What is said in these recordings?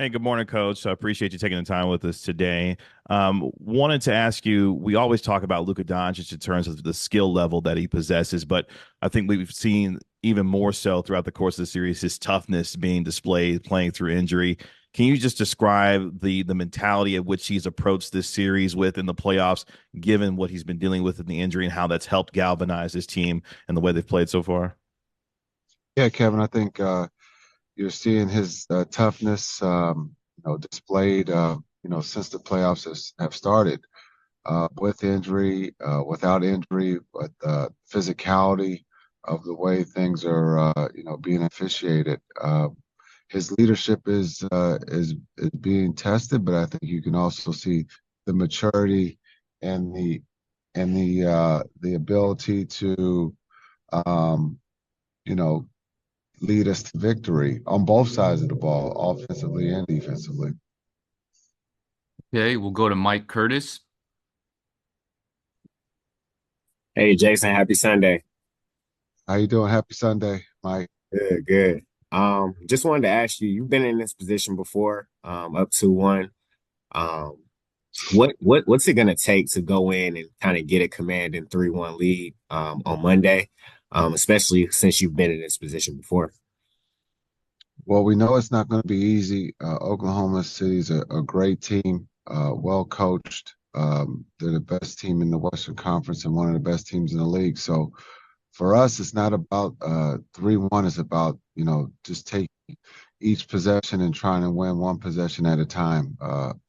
Hey, good morning, Coach. I appreciate you taking the time with us today. Wanted to ask you, we always talk about Luka Doncic in terms of the skill level that he possesses, but I think we've seen even more so throughout the course of the series his toughness being displayed playing through injury. Can you just describe the mentality at which he's approached this series with in the playoffs, given what he's been dealing with in the injury and how that's helped galvanize his team and the way they've played so far? Yeah, Kevin, I think you're seeing his toughness, displayed, since the playoffs have started, with injury, without injury, but physicality of the way things are, being officiated. His leadership is being tested, but I think you can also see the maturity and the ability to, um, you know, lead us to victory on both sides of the ball, offensively and defensively. Okay, we'll go to Mike Curtis. Hey Jason, happy Sunday. How you doing? Happy Sunday, Mike. Good, good. Just wanted to ask you, you've been in this position before, up 2-1. Um, what's it gonna take to go in and kind of get a commanding 3-1 lead on Monday? Especially since you've been in this position before. Well, we know it's not going to be easy. Oklahoma City's a great team, well coached. They're the best team in the Western Conference and one of the best teams in the league. So for us, it's not about 3-1. It's about, just taking each possession and trying to win one possession at a time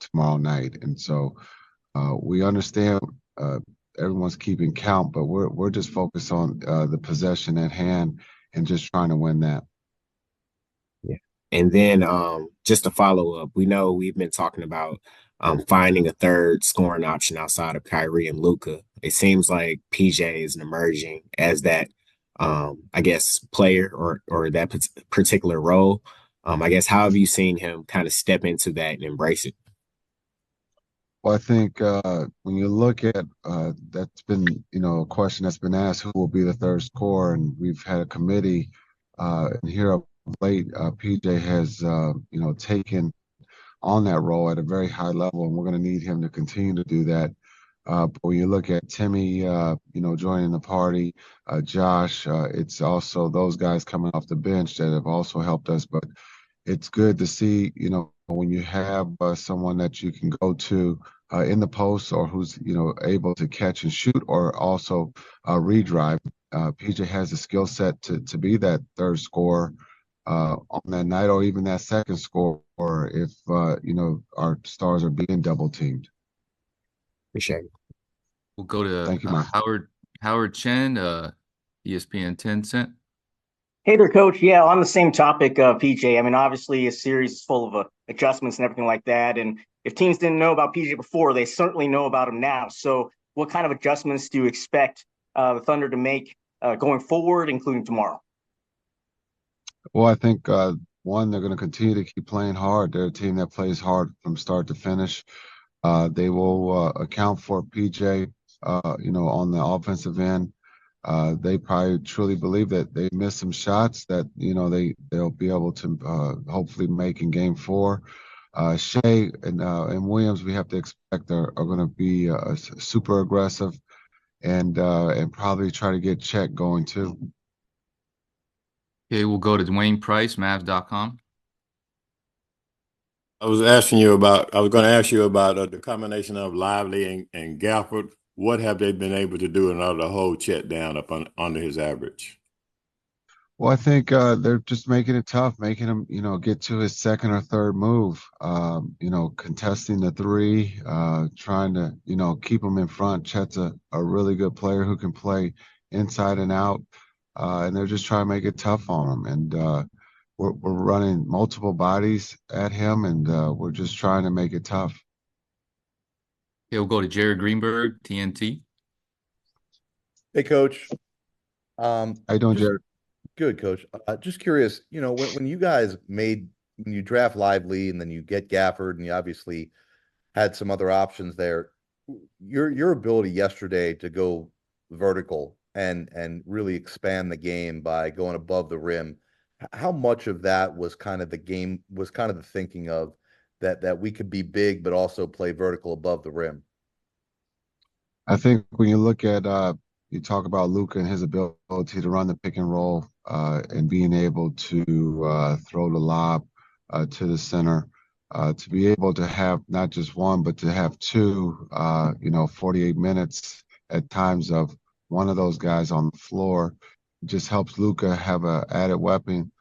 tomorrow night. And so we understand everyone's keeping count, but we're just focused on the possession at hand and just trying to win that. Yeah. And then just to follow up, we know we've been talking about finding a third scoring option outside of Kyrie and Luca. It seems like PJ is emerging as that I guess player or that particular role. I guess how have you seen him kind of step into that and embrace it? Well, I think when you look at that's been, a question that's been asked, who will be the third scorer? And we've had a committee, and here of late, PJ has, taken on that role at a very high level, and we're going to need him to continue to do that. But when you look at Timmy, joining the party, Josh, it's also those guys coming off the bench that have also helped us. But it's good to see, when you have someone that you can go to in the post or who's, able to catch and shoot or also redrive. PJ has the skill set to be that third scorer on that night or even that second scorer if, our stars are being double teamed. Appreciate it. We'll go to Thank you, Mike. Howard Chen, ESPN 10 cent. Hey there, Coach. Yeah, on the same topic, PJ. I mean, obviously, a series is full of adjustments and everything like that. And if teams didn't know about PJ before, they certainly know about him now. So, what kind of adjustments do you expect the Thunder to make going forward, including tomorrow? Well, I think one, they're going to continue to keep playing hard. They're a team that plays hard from start to finish. They will account for PJ, on the offensive end. They probably truly believe that they missed some shots that they'll be able to hopefully make in Game 4. Shea and Williams, we have to expect are going to be super aggressive and probably try to get Check going too. Okay, we'll go to Dwayne Price, Mavs.com. I was going to ask you about the combination of Lively and Gafford. What have they been able to do in order to hold Chet down under his average? Well, I think they're just making it tough, making him, get to his second or third move. Contesting the three, trying to, keep him in front. Chet's a really good player who can play inside and out, and they're just trying to make it tough on him. And we're running multiple bodies at him, and we're just trying to make it tough. Okay, we'll go to Jared Greenberg, TNT. Hey, Coach. How you doing, Jared? Good, Coach. Just curious, when you guys when you draft Lively and then you get Gafford and you obviously had some other options there, your ability yesterday to go vertical and really expand the game by going above the rim, how much of that was kind of the thinking of that we could be big but also play vertical above the rim? I think when you look at you talk about Luka and his ability to run the pick and roll and being able to throw the lob to the center, to be able to have not just one but to have two, 48 minutes at times of one of those guys on the floor, just helps Luka have a added weapon.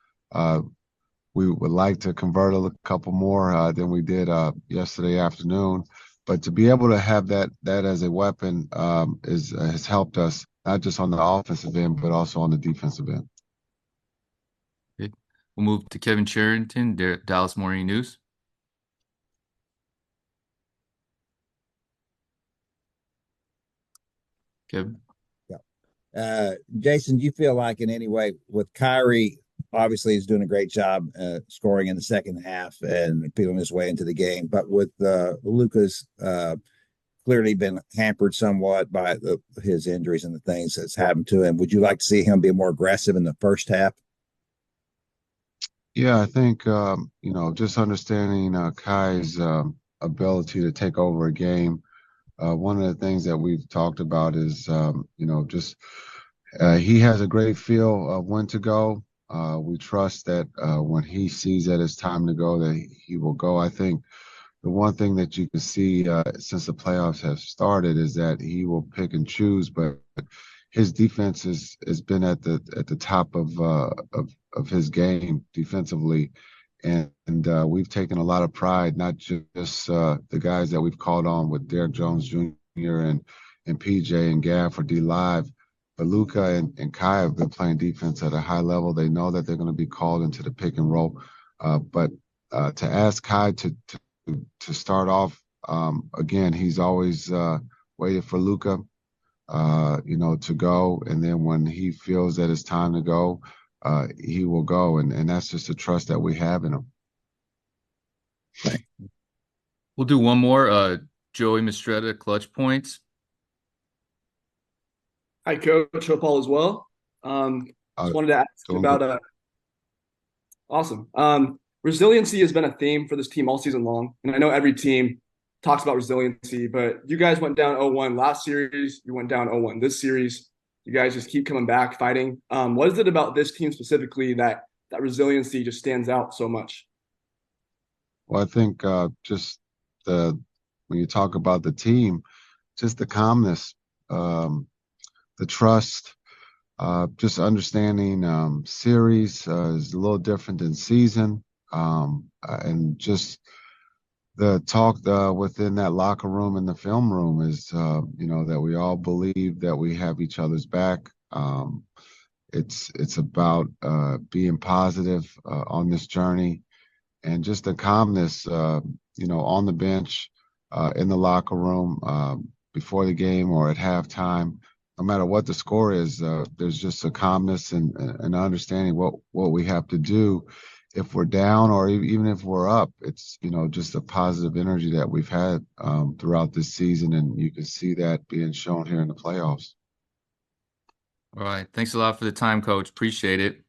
We would like to convert a couple more than we did yesterday afternoon. But to be able to have that as a weapon has helped us not just on the offensive end but also on the defensive end. Okay. We'll move to Kevin Charrington, Dallas Morning News. Kevin. Jason, do you feel like in any way with Kyrie, obviously he's doing a great job scoring in the second half and feeling his way into the game, but with Luka's clearly been hampered somewhat by his injuries and the things that's happened to him, would you like to see him be more aggressive in the first half? Yeah, I think just understanding Kai's ability to take over a game. One of the things that we've talked about is just he has a great feel of when to go. We trust that when he sees that it's time to go, that he will go. I think the one thing that you can see since the playoffs have started is that he will pick and choose, but his defense has been at the top of his game defensively, and we've taken a lot of pride, not just the guys that we've called on with Derek Jones Jr. and PJ and Gav for D Live. But Luka and Kai have been playing defense at a high level. They know that they're going to be called into the pick and roll. But to ask Kai to start off, again, he's always waited for Luka, to go. And then when he feels that it's time to go, he will go. And that's just the trust that we have in him. We'll do one more. Joey Mistretta, Clutch Points. Hi, Coach. Hope all is well. Just wanted to ask about awesome. Resiliency has been a theme for this team all season long, and I know every team talks about resiliency, but you guys went down 0-1 last series. You went down 0-1 this series. You guys just keep coming back, fighting. What is it about this team specifically that resiliency just stands out so much? Well, I think just when you talk about the team, just the calmness, the trust, just understanding series is a little different than season, and just the talk within that locker room and the film room is, that we all believe that we have each other's back. It's about being positive on this journey, and just the calmness, on the bench, in the locker room, before the game or at halftime. No matter what the score is, there's just a calmness and an understanding what we have to do if we're down or even if we're up. It's, just a positive energy that we've had throughout this season, and you can see that being shown here in the playoffs. All right. Thanks a lot for the time, Coach. Appreciate it.